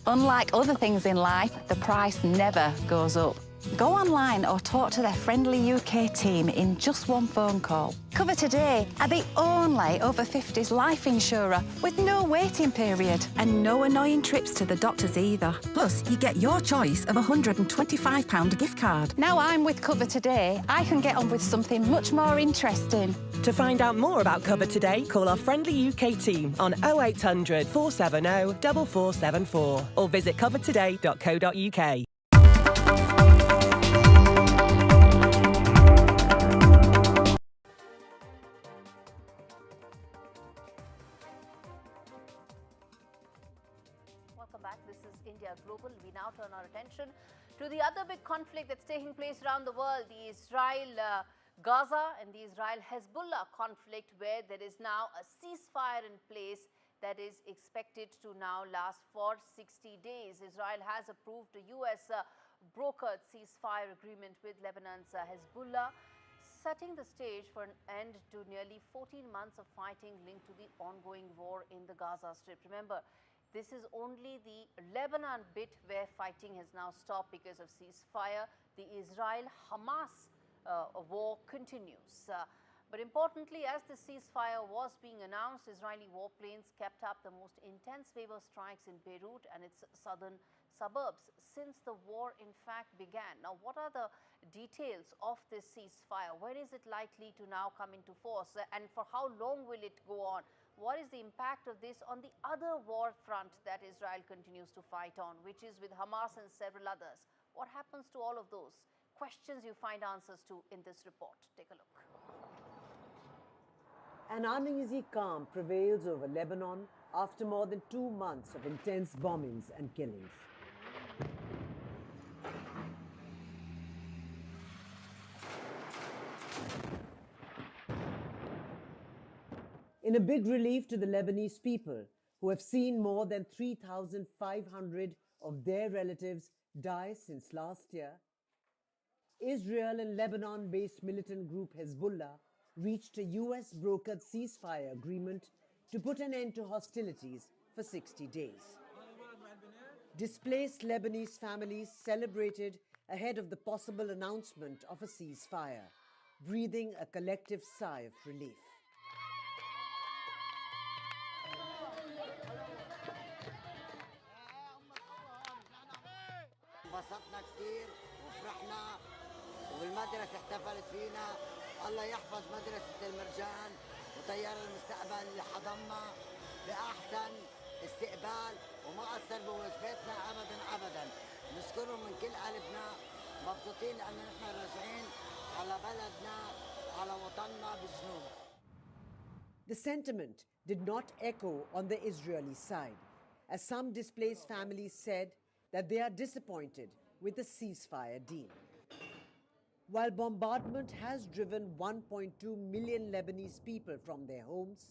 Unlike other things in life, the price never goes up. Go online or talk to their friendly UK team in just one phone call. Cover Today are the only over 50s life insurer with no waiting period. And no annoying trips to the doctors either. Plus, you get your choice of a £125 gift card. Now I'm with Cover Today, I can get on with something much more interesting. To find out more about Cover Today, call our friendly UK team on 0800 470 4474 or visit covertoday.co.uk. Welcome back. This is India Global. We now turn our attention to the other big conflict that's taking place around the world, the Israel-Gaza and the Israel-Hezbollah conflict, where there is now a ceasefire in place that is expected to now last for 60 days. Israel has approved a US brokered ceasefire agreement with Lebanon's Hezbollah, setting the stage for an end to nearly 14 months of fighting linked to the ongoing war in the Gaza Strip. Remember, this is only the Lebanon bit where fighting has now stopped because of ceasefire. The Israel-Hamas war continues. But importantly, as the ceasefire was being announced, Israeli warplanes kept up the most intense wave of strikes in Beirut and its southern suburbs since the war in fact began. Now, what are the details of this ceasefire? When is it likely to now come into force? And for how long will it go on? What is the impact of this on the other war front that Israel continues to fight on, which is with Hamas and several others? What happens to all of those questions? You find answers to in this report. Take a look. An uneasy calm prevails over Lebanon after more than 2 months of intense bombings and killings. In a big relief to the Lebanese people, who have seen more than 3,500 of their relatives die since last year, Israel and Lebanon-based militant group Hezbollah reached a US brokered ceasefire agreement to put an end to hostilities for 60 days. Displaced Lebanese families celebrated ahead of the possible announcement of a ceasefire, breathing a collective sigh of relief. انبسطنا كثير وفرحنا والمدرسة احتفلت فينا. الله يحفظ مدرسة المرجان وطيار المستقبل اللي حضننا بأحسن استقبال وما قصر بواجباتنا أبدا أبدا. نشكرهم من كل قلبنا، مبسوطين لأننا نحن راجعين على بلدنا على وطننا بالجنوب. The sentiment did not echo on the Israeli side, as some displaced families said that they are disappointed with the ceasefire deal. While bombardment has driven 1.2 million Lebanese people from their homes,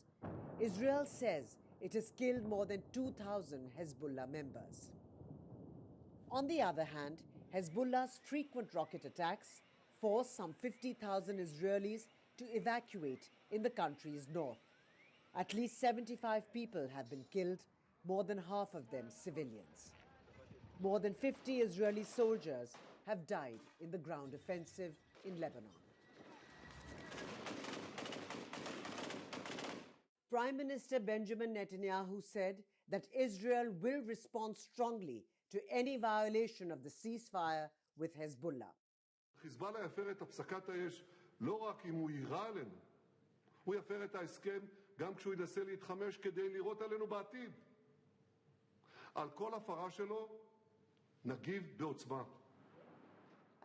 Israel says it has killed more than 2,000 Hezbollah members. On the other hand, Hezbollah's frequent rocket attacks forced some 50,000 Israelis to evacuate in the country's north. At least 75 people have been killed, more than half of them civilians. More than 50 Israeli soldiers have died in the ground offensive in Lebanon. Prime Minister Benjamin Netanyahu said that Israel will respond strongly to any violation of the ceasefire with Hezbollah. חיזבאללה יפר את הפסקת האש לא רק אם הוא יירה עלינו, הוא יפר את ההסכם גם כשהוא ינסה להתחמש כדי לירות עלינו בעתיד. על כל הפרה שלו נגיב בעוצמה.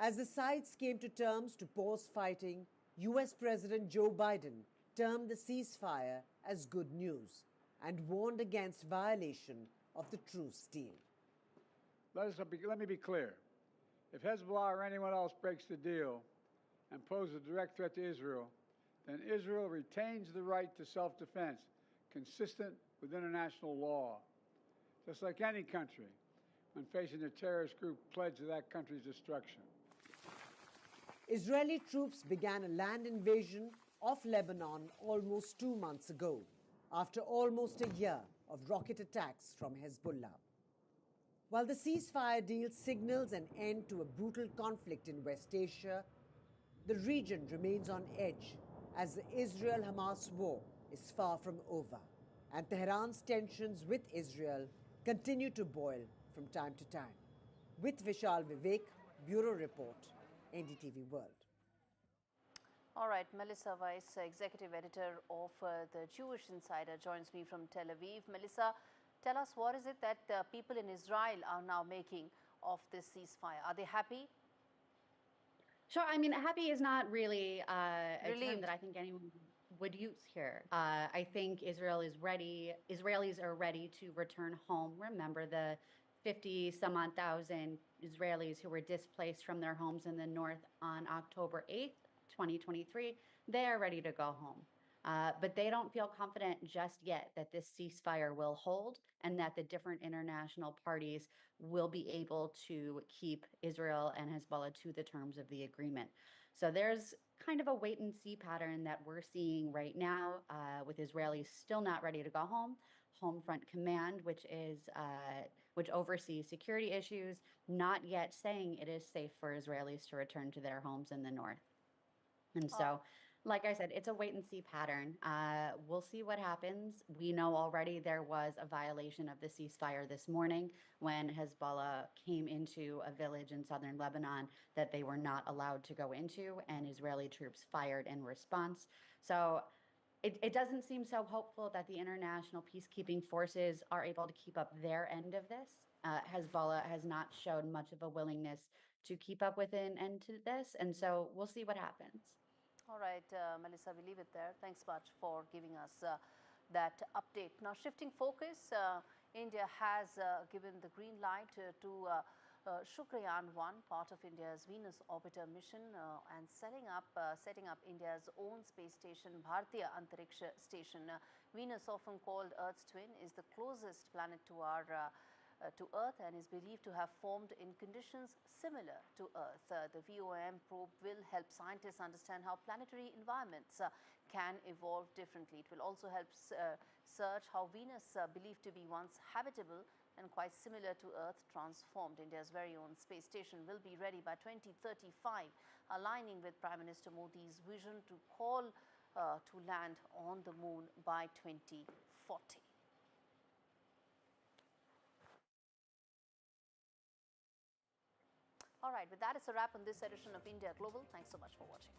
As the sides came to terms to pause fighting, US President Joe Biden termed the ceasefire as good news and warned against violation of the truce deal. Let me be clear. If Hezbollah or anyone else breaks the deal and poses a direct threat to Israel, then Israel retains the right to self-defense, consistent with international law, just like any country when facing a terrorist group pledged to that country's destruction. Israeli troops began a land invasion of Lebanon almost 2 months ago, after almost a year of rocket attacks from Hezbollah. While the ceasefire deal signals an end to a brutal conflict in West Asia, the region remains on edge as the Israel-Hamas war is far from over, and Tehran's tensions with Israel continue to boil from time to time. With Vishal Vivek, Bureau Report, NDTV World. All right, Melissa Weiss, Executive Editor of the Jewish Insider, joins me from Tel Aviv. Melissa, tell us, what is it that people in Israel are now making of this ceasefire? Are they happy? Sure. I mean, happy is not really a term that I think anyone would use here. I think Israel is ready. Israelis are ready to return home. Remember the 50-some-odd thousand Israelis who were displaced from their homes in the north on October 8th, 2023. They are ready to go home. But they don't feel confident just yet that this ceasefire will hold and that the different international parties will be able to keep Israel and Hezbollah to the terms of the agreement. So there's kind of a wait and see pattern that we're seeing right now with Israelis still not ready to go home. Home Front Command, which oversees security issues, not yet saying it is safe for Israelis to return to their homes in the north. And so, like I said, it's a wait and see pattern. We'll see what happens. We know already there was a violation of the ceasefire this morning when Hezbollah came into a village in southern Lebanon that they were not allowed to go into, and Israeli troops fired in response. So it doesn't seem so hopeful that the international peacekeeping forces are able to keep up their end of this. Hezbollah has not shown much of a willingness to keep up with an end to this, and so we'll see what happens. All right, Melissa, we leave it there. Thanks much for giving us that update. Now, shifting focus, India has given the green light to Shukrayaan-1, part of India's Venus orbiter mission, and setting up India's own space station, Bharatiya Antariksha Station. Venus, often called Earth's twin, is the closest planet to Earth and is believed to have formed in conditions similar to Earth. The VOM probe will help scientists understand how planetary environments can evolve differently. It will also help search how Venus, believed to be once habitable and quite similar to Earth, transformed. India's very own space station will be ready by 2035, aligning with Prime Minister Modi's vision to call to land on the moon by 2040. All right, with that, it's a wrap on this edition of India Global. Thanks so much for watching.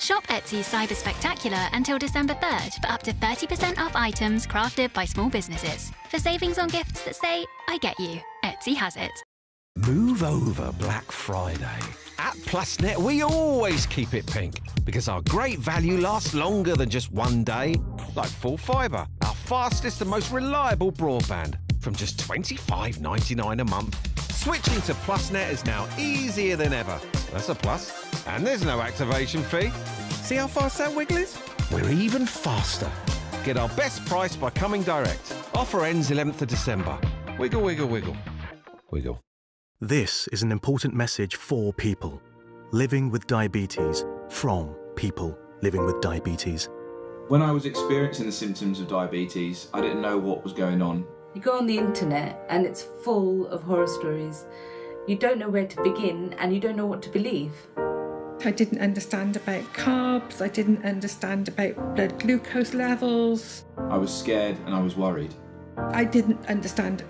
Shop Etsy's Cyber Spectacular until December 3rd for up to 30% off items crafted by small businesses. For savings on gifts that say, I get you, Etsy has it. Move over Black Friday. At PlusNet, we always keep it pink because our great value lasts longer than just one day. Like full fibre, our fastest and most reliable broadband from just $25.99 a month. Switching to PlusNet is now easier than ever. That's a plus. And there's no activation fee. See how fast that wiggle is? We're even faster. Get our best price by coming direct. Offer ends 11th of December. Wiggle, wiggle, wiggle. Wiggle. This is an important message for people living with diabetes from people living with diabetes. When I was experiencing the symptoms of diabetes, I didn't know what was going on. You go on the internet and it's full of horror stories. You don't know where to begin and you don't know what to believe. I didn't understand about carbs, I didn't understand about blood glucose levels. I was scared and I was worried. I didn't understand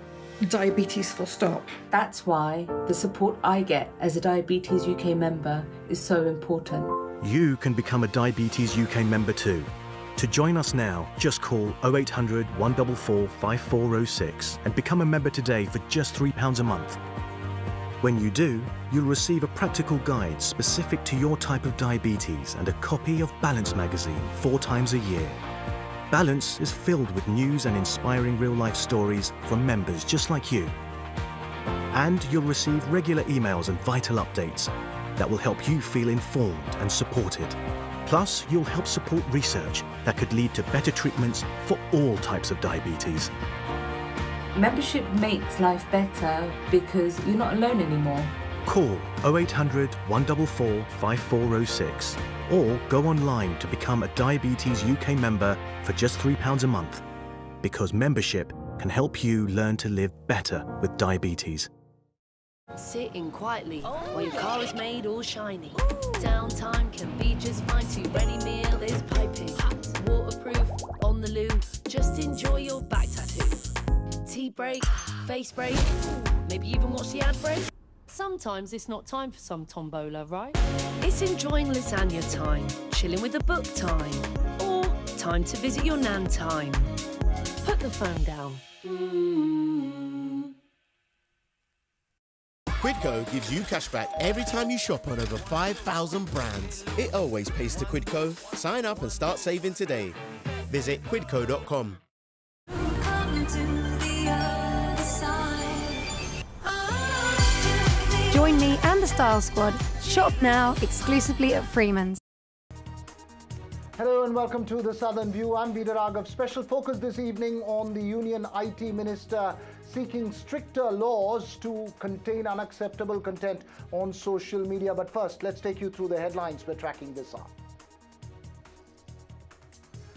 diabetes full stop. That's why the support I get as a Diabetes UK member is so important. You can become a Diabetes UK member too. To join us now, just call 0800 144 5406 and become a member today for just £3 a month. When you do, you'll receive a practical guide specific to your type of diabetes and a copy of Balance magazine 4 times a year. Balance is filled with news and inspiring real-life stories from members just like you. And you'll receive regular emails and vital updates that will help you feel informed and supported. Plus, you'll help support research that could lead to better treatments for all types of diabetes. Membership makes life better because you're not alone anymore. Call 0800 144 5406 or go online to become a Diabetes UK member for just £3 a month, because membership can help you learn to live better with diabetes. Sitting quietly while your car is made all shiny. Downtime can be just fine too. Ready meal is piping hot. Waterproof on the loo. Just enjoy your back tattoo. Tea break, face break, maybe even watch the ad break. Sometimes it's not time for some tombola, right? It's enjoying lasagna time, chilling with a book time, or time to visit your nan time. Put the phone down. Quidco gives you cashback every time you shop on over 5,000 brands. It always pays to Quidco. Sign up and start saving today. Visit quidco.com. Join me and the Style Squad. Shop now exclusively at Freeman's. Hello and welcome to the Southern View. I'm Vida Raghav. Special focus this evening on the Union IT Minister seeking stricter laws to contain unacceptable content on social media. But first, let's take you through the headlines we're tracking this up.